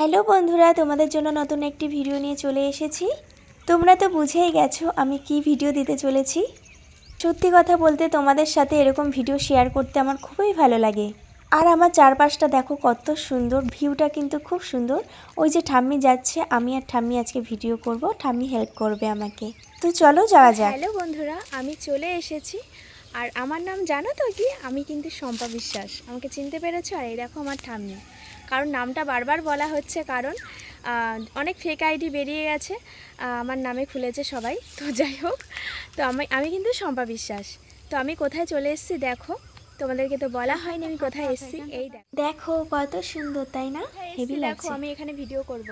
Hello বন্ধুরা, তোমাদের জন্য নতুন একটি ভিডিও নিয়ে চলে এসেছি। তোমরা তো বুঝেই গেছো আমি কি ভিডিও দিতে চলেছি। সত্যি কথা বলতে তোমাদের সাথে এরকম ভিডিও শেয়ার করতে আমার খুবই ভালো লাগে। আর আমার চারপাশটা দেখো কত সুন্দর, ভিউটা কিন্তু খুব সুন্দর। ওই যে ঠাম্মি যাচ্ছে, আমি আর ঠাম্মি আজকে ভিডিও করব, ঠাম্মি হেল্প করবে আমাকে। তো চলো যাওয়া যাক। হ্যালো বন্ধুরা, আমি চলে এসেছি। আর আমার নাম জানো তো কি? আমি কিন্তু শম্পা বিশ্বাস। আমাকে চিনতে পেরেছো? আর এই দেখো আমার ঠাম্মি। কারণ নামটা বারবার বলা হচ্ছে, কারণ অনেক ফেক আইডি বেরিয়ে গেছে, আমার নামে খুলেছে সবাই। তো যাই হোক, তো আমি কিন্তু শম্পা বিশ্বাস। তো আমি কোথায় চলে এসেছি দেখো, তোমাদেরকে তো বলা হয়নি আমি কোথায় এসেছি। এই দেখো কত সুন্দর, তাই না? হেভি দেখো, লাগছে। আমি এখানে ভিডিও করব,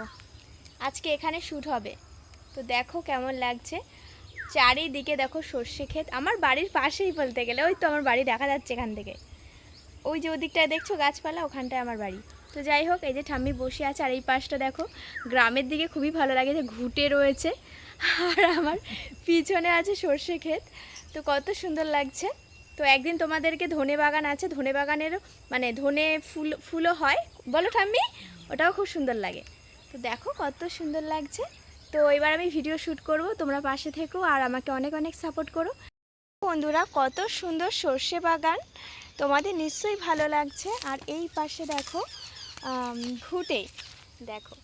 আজকে এখানে শ্যুট হবে। তো দেখো কেমন লাগছে। চারিদিকে দেখো সর্ষে ক্ষেত, আমার বাড়ির পাশেই বলতে গেলে। ওই তো আমার বাড়ি দেখা যাচ্ছে এখান থেকে, ওই যে ওদিকটায় দেখছো গাছপালা, ওখানটায় আমার বাড়ি। তো যাই হোক, এই যে ঠাম্মি বসে আছে। আর এই পাশটা দেখো, গ্রামের দিকে খুবই ভালো লাগে যে ঘুটে রয়েছে, আর আমার পিছনে আছে সর্ষে ক্ষেত। তো কত সুন্দর লাগছে। তো একদিন তোমাদেরকে ধনে বাগান আছে, ধনে বাগানেরও মানে ধনে ফুলও হয়, বলো ঠাম্মি, ওটাও খুব সুন্দর লাগে। তো দেখো কত সুন্দর লাগছে। তো এবার আমি ভিডিও শ্যুট করব, তোমরা পাশে থেকো আর আমাকে অনেক অনেক সাপোর্ট করো। বন্ধুরা, কত সুন্দর সর্ষে বাগান, তোমাদের নিশ্চয়ই ভালো লাগছে। আর এই পাশে দেখো ঘুটে, দেখো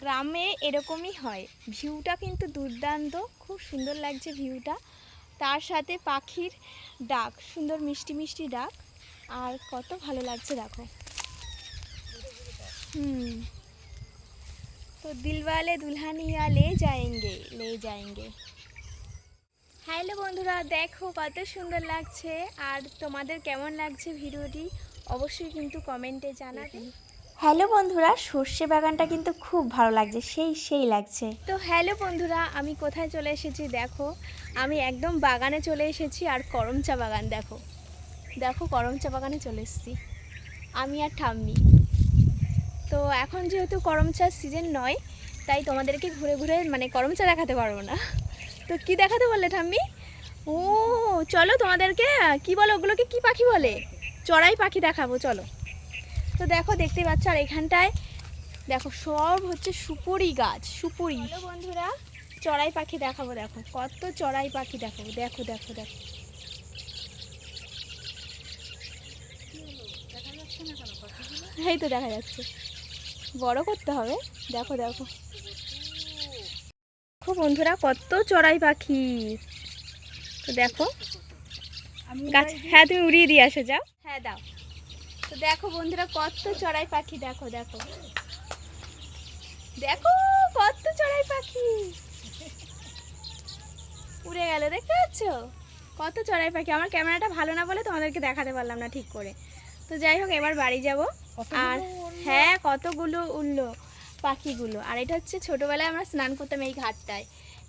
গ্রামে এরকমই হয়। ভিউটা কিন্তু দুর্দান্ত, খুব সুন্দর লাগছে ভিউটা। তার সাথে পাখির ডাক, সুন্দর মিষ্টি মিষ্টি ডাক, আর কত ভালো লাগছে দেখো। তো দিলওয়ালে দুলহানিয়া লে যায়েঙ্গে, লে যায়েঙ্গে। হ্যালো বন্ধুরা, দেখো কত সুন্দর লাগছে। আর তোমাদের কেমন লাগছে ভিডিওটি অবশ্যই কিন্তু কমেন্টে জানাবে। হ্যালো বন্ধুরা, সর্ষে বাগানটা কিন্তু খুব ভালো লাগছে, সেই লাগছে। তো হ্যালো বন্ধুরা, আমি কোথায় চলে এসেছি দেখো, আমি একদম বাগানে চলে এসেছি। আর করমচা বাগান দেখো, দেখো করমচা বাগানে চলে এসেছি আমি আর ঠাম্মি। তো এখন যেহেতু করমচার সিজন নয়, তাই তোমাদেরকে ঘুরে ঘুরে মানে করমচা দেখাতে পারবো না। তো কি দেখাতে বললে ঠাম্মি? ও চলো, তোমাদেরকে কি বলো ওগুলোকে, কি পাখি বলে, চড়াই পাখি দেখাবো, চলো। তো দেখো, দেখতেই পাচ্ছ। আর এখানটায় দেখো সব হচ্ছে সুপুরি গাছ, সুপুরি। বন্ধুরা, চড়াই পাখি দেখাবো, দেখো কত চড়াই পাখি দেখাবো, দেখো দেখো দেখো। এই তো দেখা যাচ্ছে, বড় করতে হবে, দেখো দেখো। দেখো বন্ধুরা, কত চড়াই পাখি। তো দেখো গাছ, হ্যাঁ তুমি উড়িয়ে দিয়ে আসো, যাও, হ্যাঁ দাও। তো দেখো বন্ধুরা, কত চড়াই পাখি, দেখো দেখো দেখো, কত চড়াই পাখি উড়ে গেল, দেখতে পাচ্ছ কত চড়াই পাখি। আমার ক্যামেরাটা ভালো না বলে তোমাদেরকে দেখাতে পারলাম না ঠিক করে। তো যাই হোক, এবার বাড়ি যাব। আর হ্যাঁ, কতগুলো উড়লো পাখিগুলো। আর এটা হচ্ছে ছোটোবেলায় আমরা স্নান করতাম এই ঘাটটায়।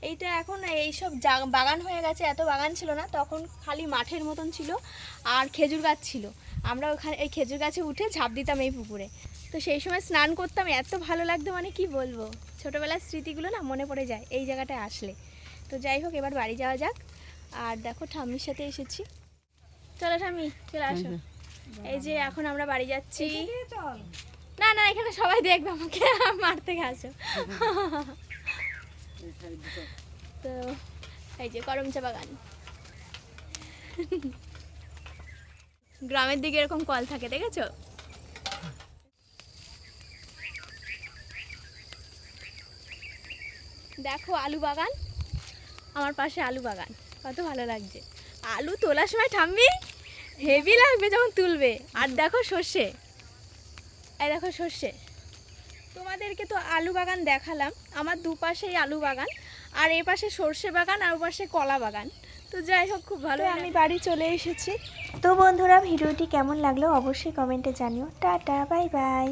এইটা এখন এইসব বাগান হয়ে গেছে, এত বাগান ছিল না তখন, খালি মাঠের মতন ছিল আর খেজুর গাছ ছিল। আমরা ওখানে এই খেজুর গাছে উঠে ঝাঁপ দিতাম এই পুকুরে। তো সেই সময় স্নান করতাম, এত ভালো লাগতো মানে কি বলবো, ছোটোবেলার স্মৃতিগুলো না মনে পড়ে যায় এই জায়গাটায় আসলে। তো যাই হোক, এবার বাড়ি যাওয়া যাক। আর দেখো ঠাম্মির সাথে এসেছি, চলো ঠাম্মি চলে আসো। এই যে এখন আমরা বাড়ি যাচ্ছি। না না, এখানে সবাই দেখবে আমাকে, মারতে আসো। তো এই যে করমচা বাগান, গ্রামের দিকে এরকম কল থাকে, দেখেছো? দেখো আলু বাগান, আমার পাশে আলু বাগান, কত ভালো লাগছে। আলু তোলার সময় ঠাম্মি হেভি লাগবে যখন তুলবে। আর দেখো সর্ষে, এই দেখো সর্ষে। তোমাদেরকে তো আলু বাগান দেখালাম, আমার দুপাশেই আলু বাগান, আর এই পাশে সর্ষে বাগান, আর ও পাশে কলা বাগান। তো যাই হোক, খুব ভালো, আমি বাড়ি চলে এসেছি। তো বন্ধুরা, ভিডিওটি কেমন লাগলো অবশ্যই কমেন্টে জানিও। Tata, bye bye.